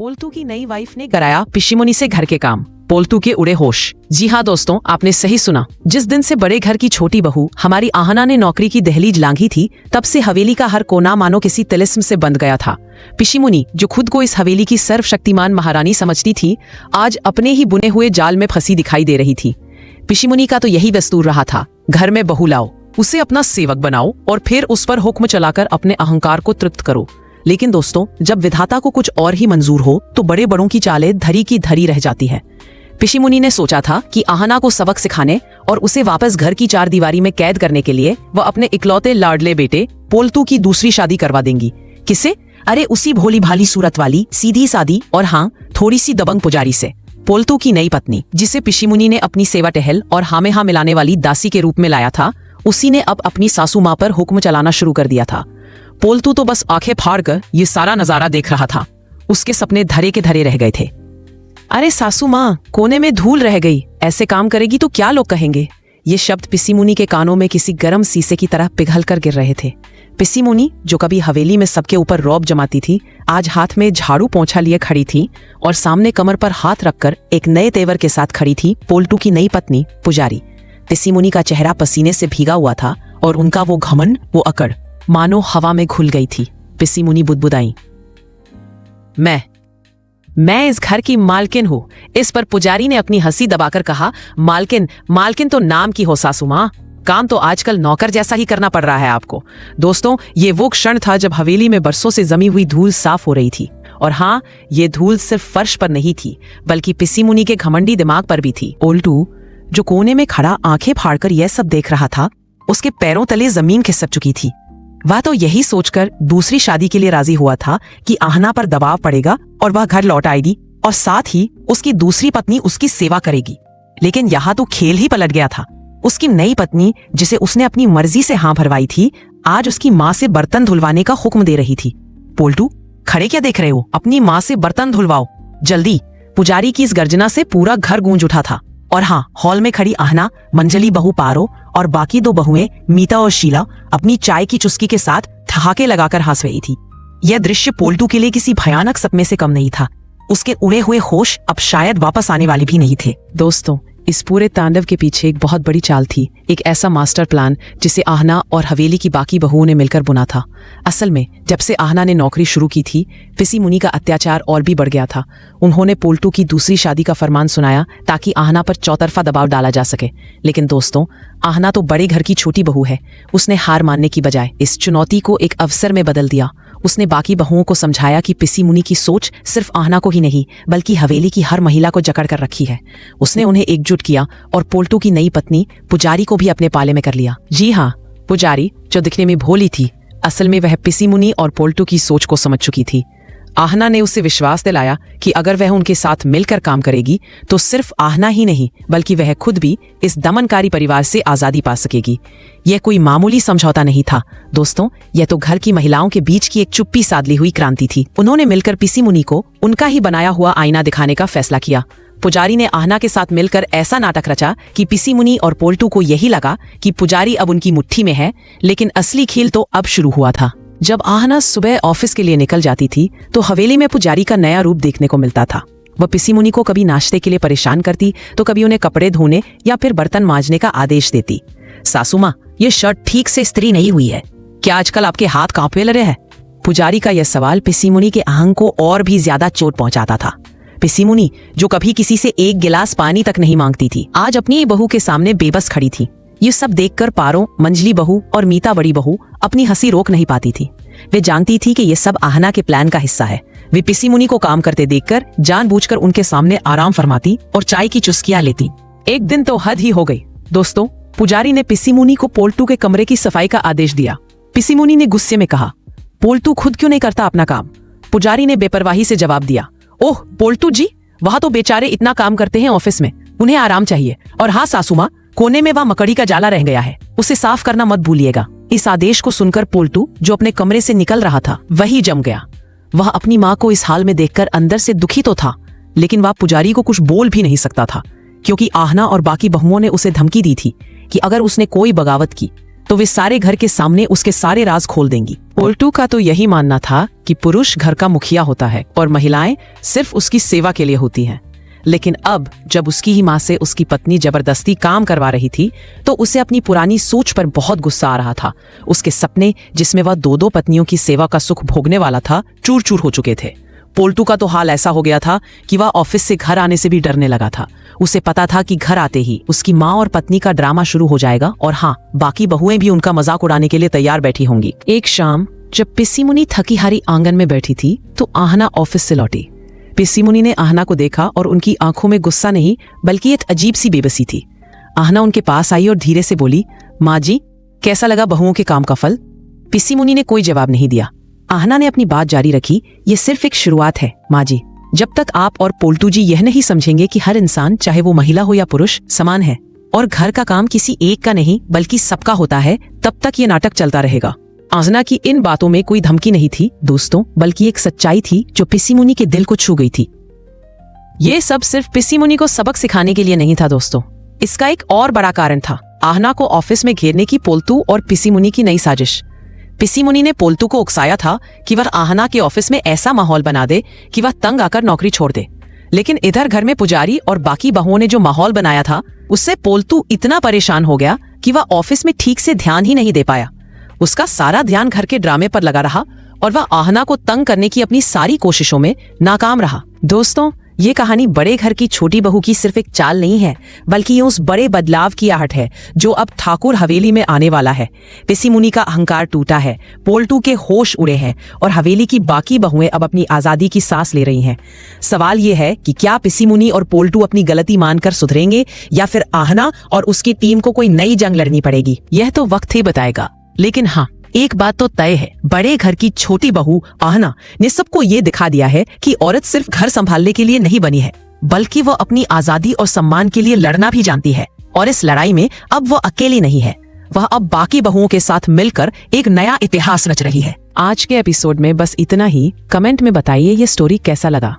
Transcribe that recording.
पोल्तू की नई वाइफ ने कराया पिशीमुनी से घर के काम। पोल्तू के उड़े होश। जी हाँ दोस्तों, आपने सही सुना। जिस दिन से बड़े घर की छोटी बहू हमारी आहना ने नौकरी की दहलीज लांघी थी, तब से हवेली का हर कोना मानो किसी तिलिस्म से बंद गया था। पिशीमुनी, जो खुद को इस हवेली की सर्वशक्तिमान महारानी समझती थी, आज अपने ही बुने हुए जाल में फंसी दिखाई दे रही थी। पिशीमुनी का तो यही दस्तूर रहा था, घर में बहू लाओ, उसे अपना सेवक बनाओ और फिर उस पर हुक्म चलाकर अपने अहंकार को तृप्त करो। लेकिन दोस्तों, जब विधाता को कुछ और ही मंजूर हो तो बड़े बड़ों की चालें धरी की धरी रह जाती है। पिशीमुनी ने सोचा था कि आहना को सबक सिखाने और उसे वापस घर की चार दीवारी में कैद करने के लिए वह अपने इकलौते लाडले बेटे पोल्तू की दूसरी शादी करवा देंगी। किससे? अरे उसी भोली भाली सूरत वाली, सीधी सादी और हाँ थोड़ी सी दबंग पुजारी से। पोल्तू की नई पत्नी, जिसे पिशीमुनी ने अपनी सेवा टहल और हाँ में हाँ मिलाने वाली दासी के रूप में लाया था, उसी ने अब अपनी सासू माँ पर हुक्म चलाना शुरू कर दिया था। पोल्तू तो बस आंखें फाड़ कर ये सारा नजारा देख रहा था। उसके सपने धरे के धरे रह गए थे। अरे सासू माँ, कोने में धूल रह गई, ऐसे काम करेगी तो क्या लोग कहेंगे? ये शब्द पिशीमुनी के कानों में किसी गर्म शीशे की तरह पिघल कर गिर रहे थे। पिशीमुनी, जो कभी हवेली में सबके ऊपर रौब जमाती थी, आज हाथ में झाड़ू पोंछा लिए खड़ी थी और सामने कमर पर हाथ रखकर एक नए तेवर के साथ खड़ी थी पोल्तू की नई पत्नी पुजारी। पिशीमुनी का चेहरा पसीने से भीगा हुआ था और उनका वो घमंड, वो अकड़ मानो हवा में घुल गई थी। पिशीमुनी बुदबुदाई, मैं इस घर की मालकिन हूँ। इस पर पुजारी ने अपनी हंसी दबाकर कहा, मालकिन तो नाम की हो सासू माँ, काम तो आजकल नौकर जैसा ही करना पड़ रहा है आपको। दोस्तों, ये वो क्षण था जब हवेली में बरसों से जमी हुई धूल साफ हो रही थी। और हाँ, ये धूल सिर्फ फर्श पर नहीं थी, बल्कि पिशीमुनी के घमंडी दिमाग पर भी थी। पोल्तू, जो कोने में खड़ा आंखें फाड़कर यह सब देख रहा था, उसके पैरों तले जमीन खिसक चुकी थी। वह तो यही सोचकर दूसरी शादी के लिए राजी हुआ था कि आहना पर दबाव पड़ेगा और वह घर लौट आएगी और साथ ही उसकी दूसरी पत्नी उसकी सेवा करेगी। लेकिन यहाँ तो खेल ही पलट गया था। उसकी नई पत्नी, जिसे उसने अपनी मर्जी से हाँ भरवाई थी, आज उसकी माँ से बर्तन धुलवाने का हुक्म दे रही थी। पोल्तू, खड़े क्या देख रहे हो? अपनी माँ से बर्तन धुलवाओ जल्दी। पुजारी की इस गर्जना से पूरा घर गूंज उठा था। और हाँ, हॉल में खड़ी आहना, मंजली बहू पारो और बाकी दो बहुएं मीता और शीला अपनी चाय की चुस्की के साथ ठहाके लगाकर हंस रही थी। यह दृश्य पोल्तू के लिए किसी भयानक सपने से कम नहीं था। उसके उड़े हुए होश अब शायद वापस आने वाले भी नहीं थे। दोस्तों, इस पूरे तांडव के पीछे एक बहुत बड़ी चाल थी, एक ऐसा मास्टर प्लान जिसे आहना और हवेली की बाकी बहुओं ने मिलकर बुना था। असल में जब से आहना ने नौकरी शुरू की थी, पिशीमुनी का अत्याचार और भी बढ़ गया था। उन्होंने पोल्तू की दूसरी शादी का फरमान सुनाया ताकि आहना पर चौतरफा दबाव डाला जा सके। लेकिन दोस्तों, आहना तो बड़े घर की छोटी बहू है। उसने हार मानने की बजाय इस चुनौती को एक अवसर में बदल दिया। उसने बाकी बहुओं को समझाया कि पिशीमुनी की सोच सिर्फ आहना को ही नहीं, बल्कि हवेली की हर महिला को जकड़ कर रखी है। उसने उन्हें एकजुट किया और पोल्तू की नई पत्नी पुजारी को भी अपने पाले में कर लिया। जी हाँ, पुजारी, जो दिखने में भोली थी, असल में वह पिशीमुनी और पोल्तू की सोच को समझ चुकी थी। आहना ने उसे विश्वास दिलाया कि अगर वह उनके साथ मिलकर काम करेगी तो सिर्फ आहना ही नहीं, बल्कि वह खुद भी इस दमनकारी परिवार से आजादी पा सकेगी। यह कोई मामूली समझौता नहीं था दोस्तों, यह तो घर की महिलाओं के बीच की एक चुप्पी साधली हुई क्रांति थी। उन्होंने मिलकर पिशीमुनी को उनका ही बनाया हुआ आईना दिखाने का फैसला किया। पुजारी ने आहना के साथ मिलकर ऐसा नाटक रचा कि पिशीमुनी और पोल्तू को यही लगा कि पुजारी अब उनकी मुट्ठी में है। लेकिन असली खेल तो अब शुरू हुआ था। जब आहना सुबह ऑफिस के लिए निकल जाती थी तो हवेली में पुजारी का नया रूप देखने को मिलता था। वह पिशीमुनी को कभी नाश्ते के लिए परेशान करती तो कभी उन्हें कपड़े धोने या फिर बर्तन मांजने का आदेश देती। सासू माँ, ये शर्ट ठीक से इस्त्री नहीं हुई है, क्या आजकल आपके हाथ कांपने लगे हैं? पुजारी का यह सवाल पिशीमुनी के अहंग को और भी ज्यादा चोट पहुंचाता था। पिशीमुनी, जो कभी किसी से एक गिलास पानी तक नहीं मांगती थी, आज अपनी बहू के सामने बेबस खड़ी थी। ये सब देखकर पारो, मंजली बहू और मीता बड़ी बहू अपनी हंसी रोक नहीं पाती थी। वे जानती थी कि ये सब आहना के प्लान का हिस्सा है। वे पिशीमुनी को काम करते देखकर जानबूझकर उनके सामने आराम फरमाती और चाय की चुस्कियां लेती। एक दिन तो हद ही हो गई दोस्तों। पुजारी ने पिशीमुनी को पोल्तू के कमरे की सफाई का आदेश दिया। पिशीमुनी ने गुस्से में कहा, पोल्तू खुद क्यों नहीं करता अपना काम? पुजारी ने बेपरवाही से जवाब दिया, ओह पोल्तू जी, वहाँ तो बेचारे इतना काम करते हैं ऑफिस में, उन्हें आराम चाहिए। और हाँ सासू माँ, कोने में वह मकड़ी का जाला रह गया है, उसे साफ करना मत भूलिएगा। इस आदेश को सुनकर पोल्तू, जो अपने कमरे से निकल रहा था, वही जम गया। वह अपनी माँ को इस हाल में देखकर अंदर से दुखी तो था, लेकिन वह पुजारी को कुछ बोल भी नहीं सकता था, क्योंकि आहना और बाकी बहुओं ने उसे धमकी दी थी कि अगर उसने कोई बगावत की तो वे सारे घर के सामने उसके सारे राज खोल देंगी। पोल्टू का तो यही मानना था कि पुरुष घर का मुखिया होता है और महिलाएं सिर्फ उसकी सेवा के लिए होती हैं। लेकिन अब जब उसकी ही माँ से उसकी पत्नी जबरदस्ती काम करवा रही थी तो उसे अपनी पुरानी सोच पर बहुत गुस्सा आ रहा था। उसके सपने, जिसमें वह दो पत्नियों की सेवा का सुख भोगने वाला था, चूर चूर हो चुके थे। पोल्टू का तो हाल ऐसा हो गया था कि वह ऑफिस से घर आने से भी डरने लगा था। उसे पता था कि घर आते ही उसकी माँ और पत्नी का ड्रामा शुरू हो जाएगा और हाँ, बाकी बहुएं भी उनका मजाक उड़ाने के लिए तैयार बैठी होंगी। एक शाम जब पिस्सी मुनी थकी हारी आंगन में बैठी थी तो आहना ऑफिस से लौटी। पिस्सी मुनी ने आहना को देखा और उनकी आंखों में गुस्सा नहीं बल्कि एक अजीब सी बेबसी थी। आहना उनके पास आई और धीरे से बोली, माँ जी, कैसा लगा बहुओं के काम का फल? पिस्सी मुनी ने कोई जवाब नहीं दिया। आहना ने अपनी बात जारी रखी, ये सिर्फ एक शुरुआत है माँ जी। जब तक आप और पोल्टू जी यह नहीं समझेंगे कि हर इंसान, चाहे वो महिला हो या पुरुष, समान है और घर का काम किसी एक का नहीं बल्कि सबका होता है, तब तक ये नाटक चलता रहेगा। आहना की इन बातों में कोई धमकी नहीं थी दोस्तों, बल्कि एक सच्चाई थी जो पिस्सी मुनी के दिल को छू गई थी। ये सब सिर्फ पिस्सी मुनी को सबक सिखाने के लिए नहीं था दोस्तों, इसका एक और बड़ा कारण था। आहना को ऑफिस में घेरने की पोल्टू और पिस्सी मुनी की नई साजिश। पिस्सी मुनी ने पोल्टू को उकसाया था कि वह आहना के ऑफिस में ऐसा माहौल बना दे कि वह तंग आकर नौकरी छोड़ दे। लेकिन इधर घर में पुजारी और बाकी बहुओं ने जो माहौल बनाया था, उससे पोल्टू इतना परेशान हो गया कि वह ऑफिस में ठीक से ध्यान ही नहीं दे पाया। उसका सारा ध्यान घर के ड्रामे पर लगा रहा और वह आहना को तंग करने की अपनी सारी कोशिशों में नाकाम रहा। दोस्तों, ये कहानी बड़े घर की छोटी बहू की सिर्फ एक चाल नहीं है, बल्कि ये उस बड़े बदलाव की आहट है जो अब ठाकुर हवेली में आने वाला है। पिस्सी मुनी का अहंकार टूटा है, पोल्टू के होश उड़े हैं और हवेली की बाकी बहुएं अब अपनी आजादी की सांस ले रही हैं। सवाल ये है कि क्या पिस्सी मुनी और पोल्टू अपनी गलती मानकर सुधरेंगे या फिर आहना और उसकी टीम को कोई नई जंग लड़नी पड़ेगी? यह तो वक्त ही बताएगा। लेकिन हाँ, एक बात तो तय है, बड़े घर की छोटी बहू आहना ने सबको ये दिखा दिया है कि औरत सिर्फ घर संभालने के लिए नहीं बनी है, बल्कि वो अपनी आजादी और सम्मान के लिए लड़ना भी जानती है। और इस लड़ाई में अब वो अकेली नहीं है, वह अब बाकी बहुओं के साथ मिलकर एक नया इतिहास रच रही है। आज के एपिसोड में बस इतना ही। कमेंट में बताइए ये स्टोरी कैसा लगा।